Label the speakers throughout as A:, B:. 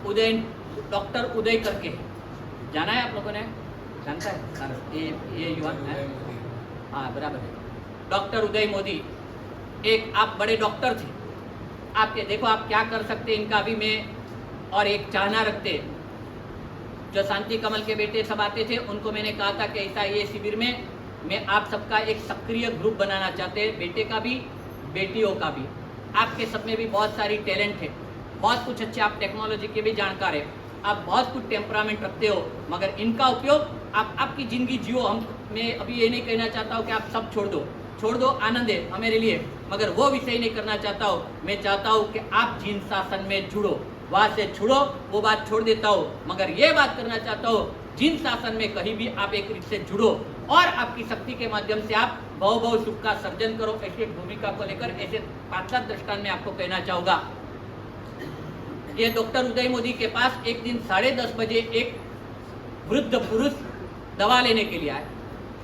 A: उदय, doctor उदय करके, जाना है आप लोगों ने? जानता है ये युवा है? हाँ बराबर है। डॉक्टर उदय मोदी, एक आप बड़े डॉक्टर थे, आपके देखो आप क्या कर सकते इनका भी मैं और एक चाहना रखते। जो शांति कमल के बेटे सब आते थे उनको मैंने कहा था कि ऐसा ये शिविर में मैं आप सबका एक सक्रिय ग्रुप बनाना चाहते हैं, बेटे का भी बेटियों का भी। आपके सब में भी बहुत सारी टैलेंट है, बहुत कुछ अच्छे, आप टेक्नोलॉजी के भी जानकार है, आप बहुत कुछ टेम्परामेंट रखते हो, मगर इनका उपयोग आप आपकी ज़िंदगी जियो। हम मैं अभी ये नहीं कहना चाहता हूँ कि आप सब छोड़ दो आनंद है हमारे लिए, मगर वो विषय नहीं करना चाहता हूँ। मैं चाहता हूँ कि आप जिन शासन में जुड़ो, वहाँ से छुड़ो, वो बात छोड़ देता हूँ, मगर ये बात करना चाहता हूँ जिन शासन में कहीं भी आप एक रीत से जुड़ो और आपकी शक्ति के माध्यम से आप बहु सुख का सर्जन करो। ऐसी भूमिका को लेकर ऐसे 5-7 दृष्टांत में आपको कहना चाहूँगा। ये डॉक्टर उदय मोदी के पास एक दिन 10:30 बजे एक वृद्ध पुरुष दवा लेने के लिए आए।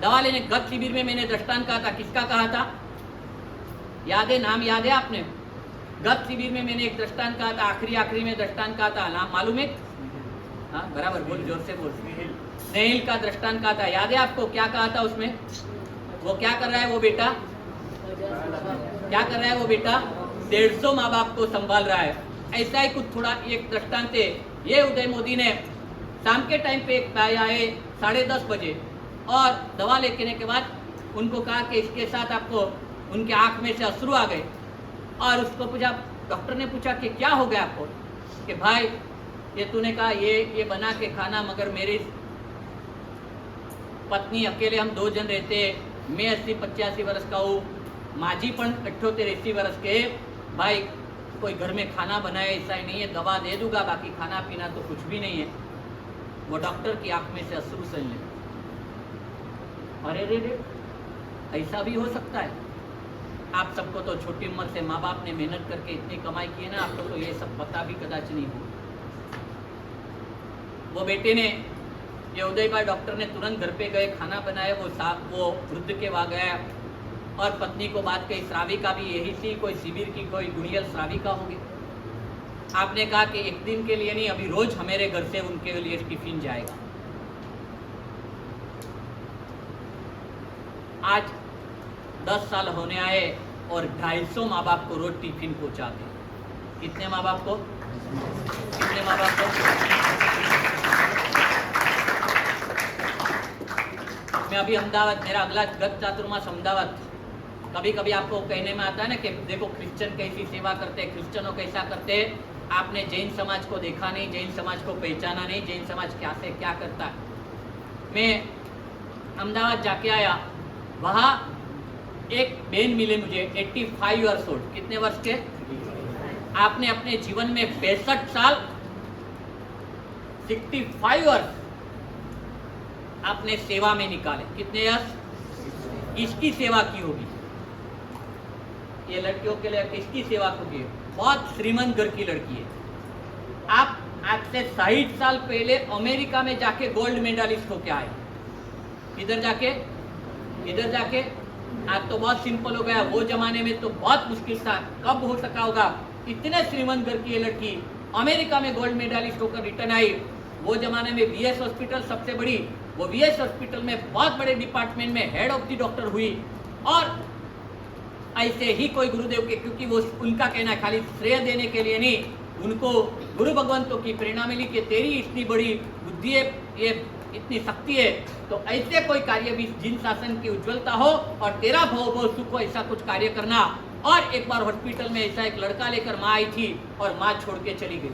A: दवा लेने, गत शिविर में मैंने दृष्टांत कहा था, किसका कहा था याद है? नाम याद है आपने? गत शिविर में मैंने एक दृष्टांत कहा था, आखिरी में दृष्टांत कहा था, नाम मालूम है? हाँ बराबर, बोल, जोर से बोल। स्नेहिल का दृष्टांत कहा था, याद है आपको? क्या कहा था उसमें? वो क्या कर रहा है वो बेटा? क्या कर रहा है वो बेटा? 150 माँ बाप को संभाल रहा है। ऐसा ही कुछ थोड़ा एक दृष्टांत है। ये उदय मोदी ने शाम के टाइम पे एक आया है 10:30 बजे, और दवा लेने के बाद उनको कहा कि इसके साथ आपको, उनके आंख में से अश्रु आ गए, और उसको पूछा, डॉक्टर ने पूछा कि क्या हो गया आपको? कि भाई ये तूने कहा ये बना के खाना, मगर मेरी पत्नी अकेले, हम 2 जन रहते, मैं 80-85 वर्ष का हूँ, माजी पण 78-80 वर्ष के, भाई कोई घर में खाना बनाए ऐसा ही नहीं है, दवा दे दूंगा, बाकी खाना पीना तो कुछ भी नहीं है। वो डॉक्टर की आंख में से अश्रु सही लगे। अरे रे, ऐसा भी हो सकता है। आप सबको तो छोटी उम्र से माँ बाप ने मेहनत करके इतनी कमाई की है ना, आपको तो ये सब पता भी कदाच नहीं हो। वो बेटे ने, ये उदय भाई डॉक्टर ने तुरंत घर पे गए, खाना बनाए, वो वृद्ध के वहाँ गया और पत्नी को बात कही। श्राविका भी यही थी, कोई शिविर की कोई गुड़ियल श्राविका होगी। आपने कहा कि एक दिन के लिए नहीं, अभी रोज हमारे घर से उनके लिए टिफिन जाएगा। आज 10 साल होने आए और 250 माँ बाप को रोज टिफिन पहुंचाते। कितने माँ बाप को? कितने माँ बाप को? मैं अभी अहमदाबाद, मेरा अगला गत चातुर्मास अहमदाबाद। कभी कभी आपको कहने में आता है ना कि देखो क्रिश्चियन कैसी सेवा करते हैं, क्रिश्चियनों कैसा करते हैं। आपने जैन समाज को देखा नहीं, जैन समाज को पहचाना नहीं, जैन समाज क्या से क्या करता है। मैं अहमदाबाद जाके आया, वहाँ एक बहन मिले मुझे, 85 ईयर्स ओल्ड। कितने वर्ष के? आपने अपने जीवन में 62 साल, 65 ईयर्स आपने सेवा में निकाले। कितने ईयर्स? इसकी सेवा की होगी, ये लड़कियों के लिए किसकी सेवा को की? बहुत श्रीमंत घर की लड़की है। आप आज से 60 साल पहले अमेरिका में जाके गोल्ड मेडलिस्ट होके आए। इधर जाके आज तो बहुत सिंपल हो गया। वो जमाने में तो बहुत मुश्किल था, कब हो सका होगा। इतने श्रीमंत घर की ये लड़की अमेरिका में गोल्ड मेडलिस्ट होकर रिटर्न आई। वो जमाने में वीएस हॉस्पिटल सबसे बड़ी, वो वीएस हॉस्पिटल में बहुत बड़े डिपार्टमेंट में हेड ऑफ द डॉक्टर हुई। और ऐसे ही कोई गुरुदेव के, क्योंकि वो उनका कहना है खाली श्रेय देने के लिए नहीं, उनको गुरु भगवंतों की प्रेरणा मिली कि तेरी इतनी बड़ी बुद्धि है, ये इतनी शक्ति है, तो ऐसे कोई कार्य भी जिन शासन की उज्ज्वलता हो और तेरा भव सुख हो, ऐसा कुछ कार्य करना। और एक बार हॉस्पिटल में ऐसा एक लड़का लेकर माँ आई थी और माँ छोड़ के चली गई।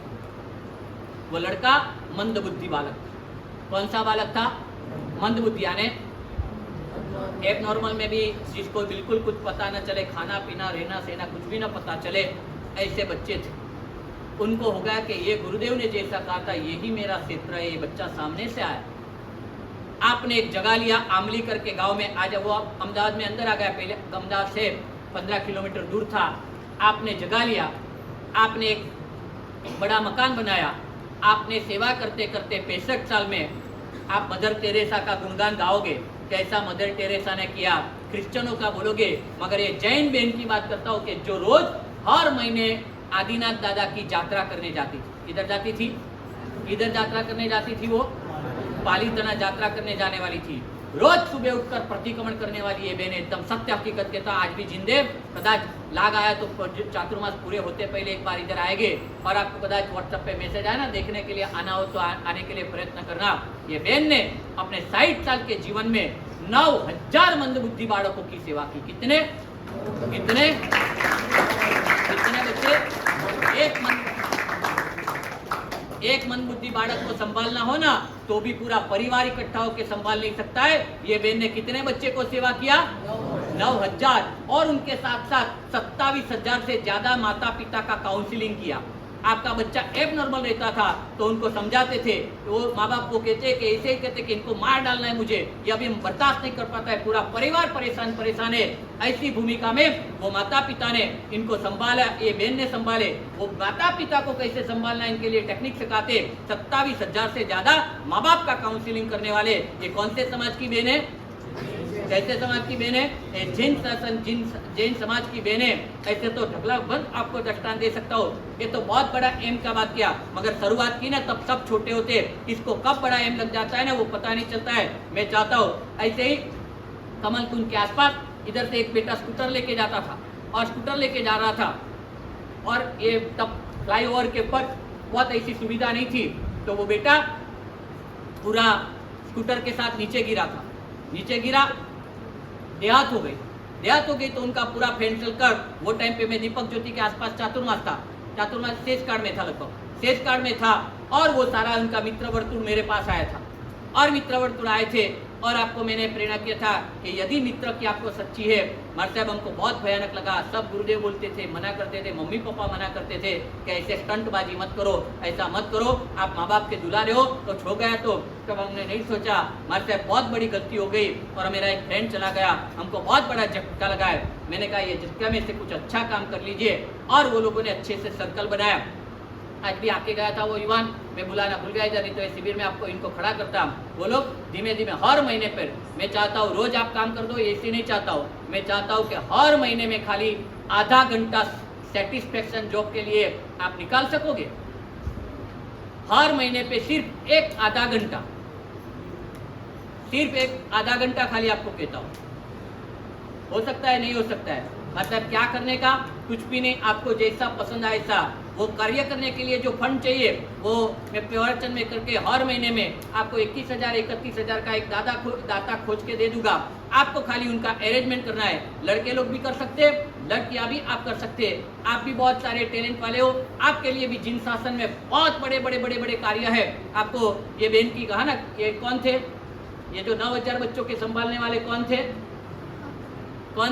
A: वो लड़का मंदबुद्धि बालक था। कौन सा बालक था? मंदबुद्धि, यानी एक नॉर्मल में भी जिसको बिल्कुल कुछ पता न चले, खाना पीना रहना सहना कुछ भी ना पता चले, ऐसे बच्चे थे। उनको हो गया कि ये गुरुदेव ने जैसा कहा था यही मेरा क्षेत्र है, ये बच्चा सामने से आया। आपने एक जगह लिया, आमली करके गांव में, आज वो अहमदाबाद में अंदर आ गया, पहले अहमदाबाद से 15 किलोमीटर दूर था। आपने जगह लिया, आपने एक बड़ा मकान बनाया, आपने सेवा करते करते 65 साल में आप मदर टेरेसा का गुणगान गाओगे, कैसा मदर टेरेसा ने किया, क्रिश्चियनों का बोलोगे। मगर ये जैन बहन की बात करता हूँ कि जो रोज हर महीने आदिनाथ दादा की यात्रा करने जाती थी। इधर जाती थी, इधर यात्रा करने जाती थी, वो पालीताना यात्रा करने जाने वाली थी। रोज सुबह उठकर प्रतिक्रमण करने वाली ये बहन एकदम सत्य हकीकत कहता आज भी जिंदे कदाच लाग आया तो चातुर्मास पूरे होते पहले एक बार इधर आएंगे और आपको कदाच व्हाट्सएप पे मैसेज आया ना, देखने के लिए आना हो तो आने के लिए प्रयत्न करना। ये बहन ने अपने 60 साल के जीवन में 9000 मंदबुद्धि बालकों की सेवा की। कितने कितने कितने बच्चे? एक मंदबुद्धि बालक को संभालना हो ना तो भी पूरा परिवार इकट्ठा होकर संभाल नहीं सकता है। ये बहन ने कितने बच्चे को सेवा किया? 9000। और उनके साथ साथ 27,000 से ज्यादा माता पिता का काउंसलिंग किया। आपका बच्चा एब नॉर्मल रहता था तो उनको समझाते थे, वो माँ बाप को कहते कि ऐसे ही कहते कि इनको मार डालना है मुझे, ये अभी बर्दाश्त नहीं कर पाता है, पूरा परिवार परेशान है। ऐसी भूमिका में वो माता पिता ने इनको संभाला, ये बहन ने संभाले। वो माता पिता को कैसे संभालना इनके लिए टेक्निक सिखाते। 27,000 से ज्यादा माँ बाप का काउंसलिंग करने वाले ये कौन से समाज की बहन है? कैसे समाज की बहन है? जैन समाज की बहन है। ऐसे तो ढकला बंद आपको दृष्टांत दे सकता हो। ये तो बहुत बड़ा एम का बात किया, मगर शुरुआत की ना तब सब छोटे होते, इसको कब बड़ा एम लग जाता है ना वो पता नहीं चलता है। मैं चाहता हूँ ऐसे ही कमल कुंज के आसपास इधर से एक बेटा स्कूटर लेके जाता था और स्कूटर लेके जा रहा था और ये तब फ्लाईओवर के ऊपर बहुत ऐसी सुविधा नहीं थी, तो वो बेटा पूरा स्कूटर के साथ नीचे गिरा था। नीचे गिरा, देहात हो गई तो उनका पूरा फ्रेंड सर्कल, वो टाइम पे मैं दीपक ज्योति के आसपास चातुर्मास था, चातुर्मास शेष कार्ड में था, लगभग शेष कार्ड में था। और वो सारा उनका मित्र वर्तुल मेरे पास आया था और मित्र वर्तुल आए थे और आपको मैंने प्रेरणा किया था कि यदि मित्र की आपको सच्ची है। मार साहब हमको बहुत भयानक लगा, सब गुरुदेव बोलते थे, मना करते थे, मम्मी पापा मना करते थे कि ऐसे स्टंटबाजी मत करो, ऐसा मत करो, आप माँ बाप के दुलारे हो तो छो गया। तो तब हमने नहीं सोचा, मार साहब बहुत बड़ी गलती हो गई और मेरा एक फ्रेंड चला गया, हमको बहुत बड़ा झटका लगा है। मैंने कहा ये झटका में से कुछ अच्छा काम कर लीजिए और वो लोगों ने अच्छे से सर्कल बनाया। आज भी आके गया था वो युवान, मैं बुलाना भूल गया इधर, नहीं तो शिविर में आपको इनको खड़ा करता। वो लोग धीमे धीमे हर महीने पर, मैं चाहता हूँ रोज आप काम कर दो, ऐसे नहीं चाहता हूँ, मैं चाहता हूँ कि हर महीने में खाली आधा घंटा सेटिस्फेक्शन जॉब के लिए आप निकाल सकोगे। हर महीने पे सिर्फ एक आधा घंटा, सिर्फ एक आधा घंटा खाली आपको कहता हूँ। हो सकता है, नहीं हो सकता है, मतलब क्या करने का कुछ भी नहीं, आपको जैसा पसंद आए ऐसा वो कार्य करने के लिए जो फंड चाहिए वो मैं प्रवचन में करके हर महीने में आपको 21,000 31,000 का एक दाता खोज के दे दूंगा। आपको खाली उनका अरेंजमेंट करना है। लड़के लोग भी कर सकते हैं, लड़कियां भी आप कर सकते हैं। आप भी बहुत सारे टैलेंट वाले हो, आपके लिए भी जिन शासन में बहुत बड़े बड़े बड़े बड़े कार्य है। आपको ये बहन की कहा ना, ये कौन थे, ये जो 9,000 बच्चों के संभालने वाले कौन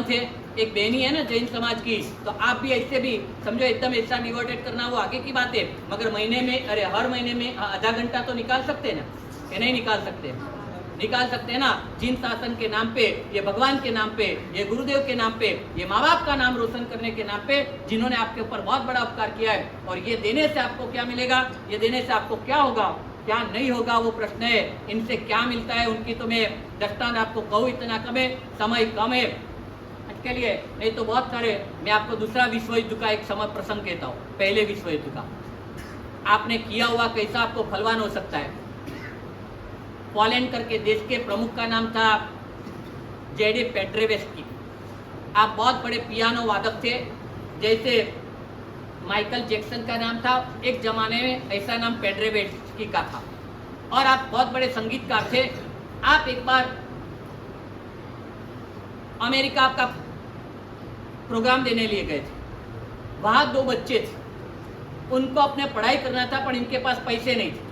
A: थे? एक बहनी है ना जैन समाज की। तो आप भी ऐसे भी समझो, एकदम ऐसा डिवोटेड करना वो आगे की बात है, मगर महीने में, अरे हर महीने में आधा घंटा तो निकाल सकते हैं ना, कि नहीं निकाल सकते? निकाल सकते हैं ना। जिन शासन के नाम पे, ये भगवान के नाम पे, ये गुरुदेव के नाम पे, ये माँ बाप का नाम रोशन करने के नाम पे, जिन्होंने आपके ऊपर बहुत बड़ा उपकार किया है। और ये देने से आपको क्या मिलेगा, ये देने से आपको क्या होगा, क्या नहीं होगा, वो प्रश्न है। इनसे क्या मिलता है उनकी तो मैं दृष्टांत आपको कहूँ, इतना कम है, समय कम है के लिए, नहीं तो बहुत सारे। मैं आपको दूसरा विश्व युद्ध का एक समय प्रसंग कहता हूँ, पहले विश्व युद्ध का। आपने किया हुआ कैसा आपको फलवान हो सकता है। पोलैंड करके देश के प्रमुख का नाम था जेडी पेट्रेवेस्की। आप बहुत बड़े पियानो वादक थे, जैसे माइकल जैक्सन का नाम था एक जमाने में, ऐसा नाम पेट्रेवेस्की का था। और आप बहुत बड़े संगीतकार थे। आप एक बार अमेरिका आपका प्रोग्राम देने लिए गए थे। वहाँ 2 बच्चे थे, उनको अपने पढ़ाई करना था पर इनके पास पैसे नहीं थे।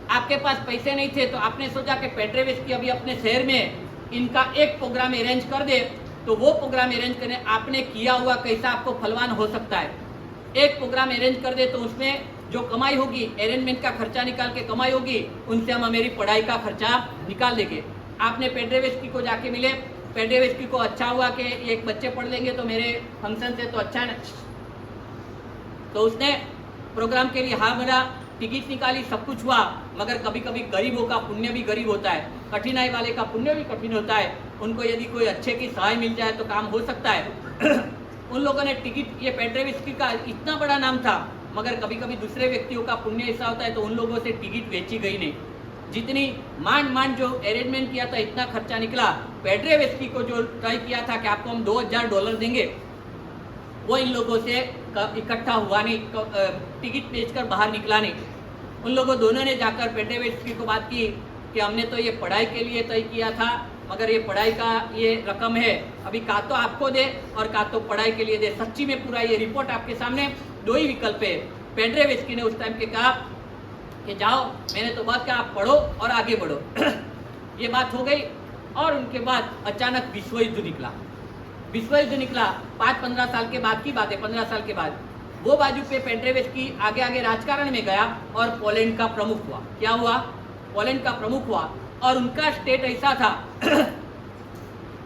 A: आपके पास पैसे नहीं थे तो आपने सोचा कि पेट्रेवेस्की अभी अपने शहर में इनका एक प्रोग्राम अरेंज कर दे। तो वो प्रोग्राम अरेंज करने आपने किया हुआ कैसा आपको फलवान हो सकता है। एक प्रोग्राम अरेंज कर दे तो उसमें जो कमाई होगी, अरेंजमेंट का खर्चा निकाल के कमाई होगी, उनसे हम मेरी पढ़ाई का खर्चा निकाल देंगे। आपने पेट्रेवेस्की को जाके मिले, पेट्रेवेस्की को अच्छा हुआ कि एक बच्चे पढ़ लेंगे तो मेरे फंक्शन से तो अच्छा है। तो उसने प्रोग्राम के लिए हाँ मेरा टिकट निकाली, सब कुछ हुआ। मगर कभी कभी गरीबों का पुण्य भी गरीब होता है, कठिनाई वाले का पुण्य भी कठिन होता है। उनको यदि कोई अच्छे की सहाय मिल जाए तो काम हो सकता है। उन लोगों ने टिकट, ये पेट्रेवेस्की का इतना बड़ा नाम था, मगर कभी कभी दूसरे व्यक्तियों का पुण्य ऐसा होता है तो उन लोगों से टिकट बेची गई नहीं। जितनी मान जो अरेंजमेंट किया था इतना खर्चा निकला। पेड्रेवेस्की को जो तय किया था कि आपको हम $2000 देंगे, वो इन लोगों से इकट्ठा हुआ नहीं, टिकट बेचकर बाहर निकला नहीं। उन लोगों दोनों ने जाकर पेड्रेवेस्की को बात की कि हमने तो ये पढ़ाई के लिए तय किया था, मगर ये पढ़ाई का ये रकम है, अभी का तो आपको दे और का तो पढ़ाई के लिए दे। सच्ची में पूरा ये रिपोर्ट आपके सामने, दो ही विकल्प है। पेड्रेवेस्की ने उस टाइम के कहा कि जाओ, मैंने तो बात कहा आप पढ़ो और आगे बढ़ो। ये बात हो गई और उनके बाद अचानक विश्व युद्ध निकला। विश्व युद्ध निकला 5-15 साल के बाद की बात है। 15 साल के बाद वो बाजू पे पेड्रेवेस्की आगे आगे राजकारण में गया और पोलैंड का प्रमुख हुआ। क्या हुआ? पोलैंड का प्रमुख हुआ और उनका स्टेट ऐसा था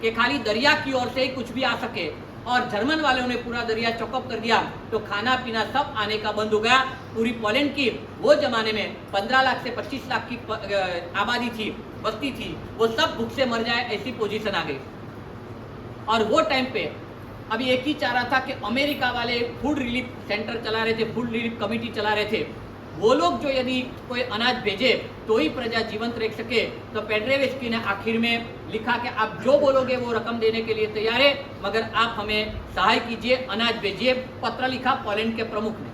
A: कि खाली दरिया की ओर से ही कुछ भी आ सके, और जर्मन वालों ने पूरा दरिया चौकअप कर दिया तो खाना पीना सब आने का बंद हो गया। पूरी पोलैंड की वो जमाने में 15 लाख से 25 लाख की आबादी थी, बस्ती थी, वो सब भूख से मर जाए ऐसी पोजीशन आ गई। और वो टाइम पे अभी एक ही चाह रहा था कि अमेरिका वाले फूड रिलीफ सेंटर चला रहे थे, फूड रिलीफ कमेटी चला रहे थे, वो लोग जो यदि कोई अनाज भेजे तो ही प्रजा जीवंत रह सके। तो पेड्रेवेस्की ने आखिर में लिखा कि आप जो बोलोगे वो रकम देने के लिए तैयार है, मगर आप हमें सहाय कीजिए, अनाज भेजिए। पत्र लिखा पोलैंड के प्रमुख ने,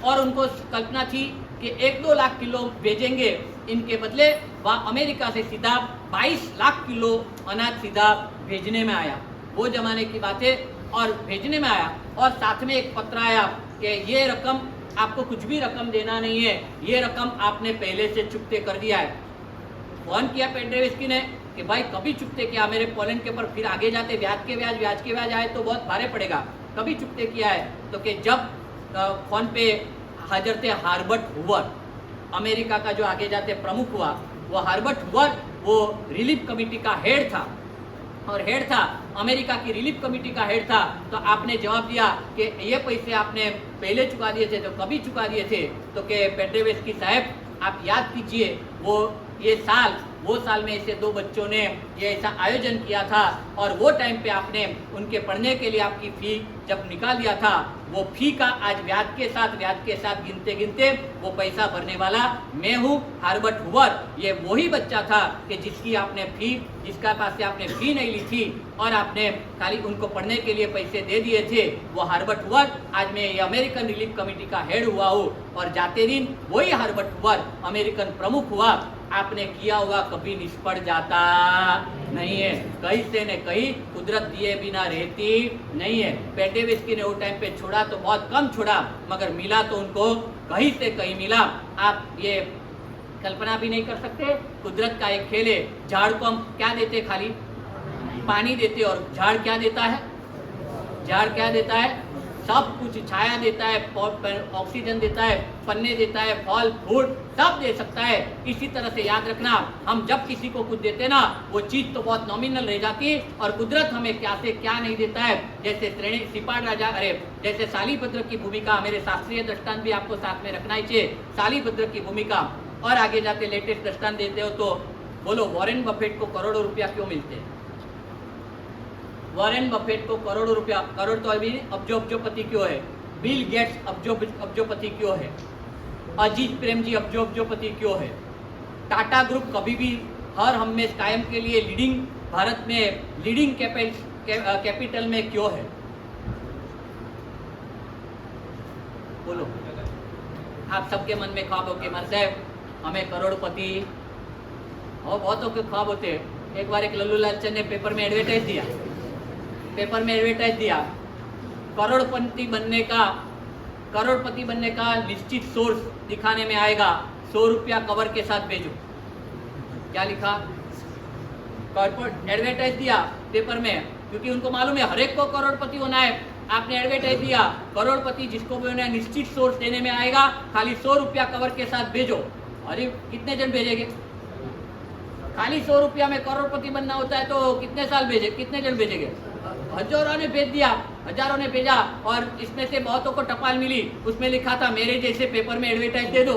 A: और उनको कल्पना थी कि 1-2 लाख किलो भेजेंगे, इनके बदले वह अमेरिका से सीधा 22 लाख किलो अनाज सीधा भेजने में आया। वो जमाने की बात है, और भेजने में आया और साथ में एक पत्र आया कि ये रकम आपको कुछ भी रकम देना नहीं है, ये रकम आपने पहले से चुकते कर दिया है। फोन किया पेड्रेवेस्की ने कि भाई कभी चुकते किया मेरे पोलैंड के ऊपर, फिर आगे जाते ब्याज के ब्याज आए तो बहुत भारे पड़ेगा, कभी चुकते किया है? तो कि जब फोन पे हाजिर थे हार्बर्ट हूवर, अमेरिका का जो आगे जाते प्रमुख हुआ, वो हार्बर्ट हूवर वो रिलीफ कमेटी का हेड था, और हेड था अमेरिका की रिलीफ कमेटी का हेड था। तो आपने जवाब दिया कि ये पैसे आपने पहले चुका दिए थे, तो कभी चुका दिए थे? तो कि पेड्रेवेस्की साहब आप याद कीजिए, वो साल में ऐसे 2 बच्चों ने ये ऐसा आयोजन किया था, और वो टाइम पे आपने उनके पढ़ने के लिए आपकी फी जब निकाल दिया था, वो फी का आज ब्याज के साथ गिनते गिनते वो पैसा भरने वाला मैं हूँ, हार्बर्ट हूवर। ये वही बच्चा था कि जिसका पास से आपने फी नहीं ली थी और आपने खाली उनको पढ़ने के लिए पैसे दे दिए थे, वो हार्बर्ट हूवर। आज मैं ये अमेरिकन रिलीफ कमेटी का हेड हुआ हूँ, और जाते दिन वही हार्बर्ट हूवर अमेरिकन प्रमुख हुआ। आपने किया हुआ कभी निष्फल जाता नहीं है, कहीं से न कहीं कुदरत दिए बिना रहती नहीं है। पेड्रेवेस्की ने वो टाइम पे छोड़ा तो बहुत कम छोड़ा, मगर मिला तो उनको कहीं से कहीं मिला। आप ये कल्पना भी नहीं कर सकते। कुदरत का एक खेल है। झाड़ को हम क्या देते? खाली पानी देते, और झाड़ क्या देता है? झाड़ क्या देता है? सब कुछ, छाया देता है, ऑक्सीजन देता है, पन्ने देता है, फल फूल सब दे सकता है। इसी तरह से याद रखना, हम जब किसी को कुछ देते ना, वो चीज तो बहुत नॉमिनल रह जाती है, और कुदरत हमें क्या से क्या नहीं देता है। जैसे सिपाट राजा, जैसे शालीभद्र की भूमिका, मेरे शास्त्रीय दृष्टांत भी आपको साथ में रखना ही चाहिए, शालीभद्र की भूमिका। और आगे जाते लेटेस्ट दृष्टांत देते हो तो बोलो, वॉरेन बफेट को करोड़ों रुपया क्यों मिलते हैं? वॉरेन बफेट को करोड़ों रुपया, करोड़ तो अभी अब्जोपति क्यों है? बिल गेट्स अब्जोपति क्यों है? अजीत प्रेमजी अब्जोपति क्यों है? टाटा ग्रुप कभी भी हर हमेशा कायम के लिए भारत में लीडिंग कैपिटल में क्यों है? बोलो, आप सबके मन में ख्वाब हो कि मन साहब हमें करोड़पति, और बहुतों के ख्वाब होते हैं। एक बार एक लल्लू लालचंद ने पेपर में एडवर्टाइज दिया, करोड़पति बनने का निश्चित सोर्स दिखाने में आएगा, 100 रुपया कवर के साथ भेजो। क्या लिखा? एडवर्टाइज दिया पेपर में, क्योंकि उनको मालूम है हर एक को करोड़पति होना है। आपने एडवर्टाइज दिया, करोड़पति जिसको भी होना है निश्चित सोर्स देने में आएगा, खाली 100 रुपया कवर के साथ भेजो। अरे कितने जन भेजेंगे? खाली 100 रुपया में करोड़पति बनना होता है तो कितने जन भेजेंगे? हजारों ने भेज दिया, हजारों ने भेजा, और इसमें से बहुतों को टपाल मिली, उसमें लिखा था मेरे जैसे पेपर में एडवर्टाइज दे दो।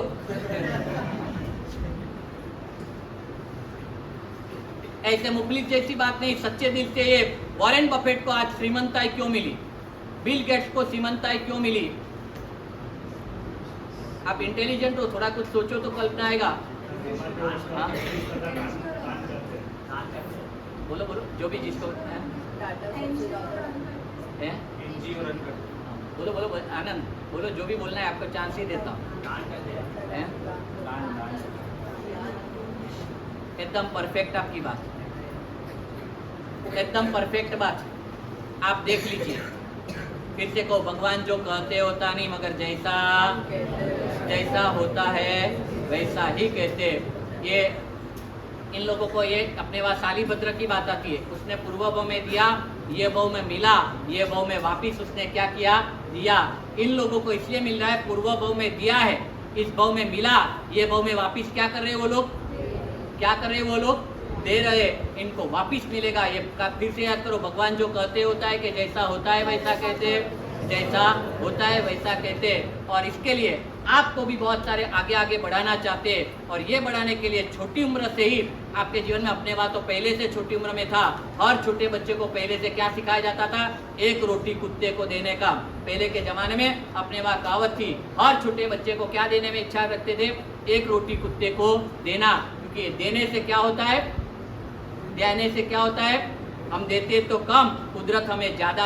A: ऐसे मुखलिस जैसी बात नहीं, सच्चे दिल से ये वॉरेन बफेट को आज श्रीमंताई क्यों मिली? बिल गेट्स को श्रीमंताई क्यों मिली? आप इंटेलिजेंट हो, थोड़ा कुछ सोचो तो कल्पना आएगा। हाँ? बोलो बोलो, जो भी जिसको है? बोलो बोलो आनंद, बोलो जो भी बोलना है, आपको चांस ही देता हूँ। एकदम परफेक्ट आपकी बात, एकदम परफेक्ट बात। आप देख लीजिए, फिर से कहो, भगवान जो कहते होता नहीं, मगर जैसा जैसा होता है वैसा ही कहते। ये इन लोगों को ये अपने वहाँ शालीभद्र की बात आती है, उसने पूर्व भाव में दिया, ये भाव में मिला, ये भाव में वापिस उसने क्या किया, दिया। इन लोगों को इसलिए मिल रहा है, पूर्व भाव में दिया है, इस भाव में मिला, ये भाव में वापिस क्या कर रहे हैं वो लोग, क्या कर रहे हैं वो लोग, दे रहे, इनको वापिस मिलेगा। ये फिर से याद करो, भगवान जो कहते होता है कि जैसा होता है वैसा कहते, जैसा होता है वैसा कहते। और इसके लिए आपको भी बहुत सारे आगे आगे बढ़ाना चाहते हैं, और ये बढ़ाने के लिए छोटी उम्र से ही आपके जीवन में, अपने बात तो पहले से छोटी उम्र में था, हर छोटे बच्चे को पहले से क्या सिखाया जाता था, एक रोटी कुत्ते को देने का। पहले के जमाने में अपने वहाँ कहावत थी, हर छोटे बच्चे को क्या देने में इच्छा रखते थे, एक रोटी कुत्ते को देना। क्योंकि देने से क्या होता है, देने से क्या होता है, हम देते तो कम, कुदरत हमें ज्यादा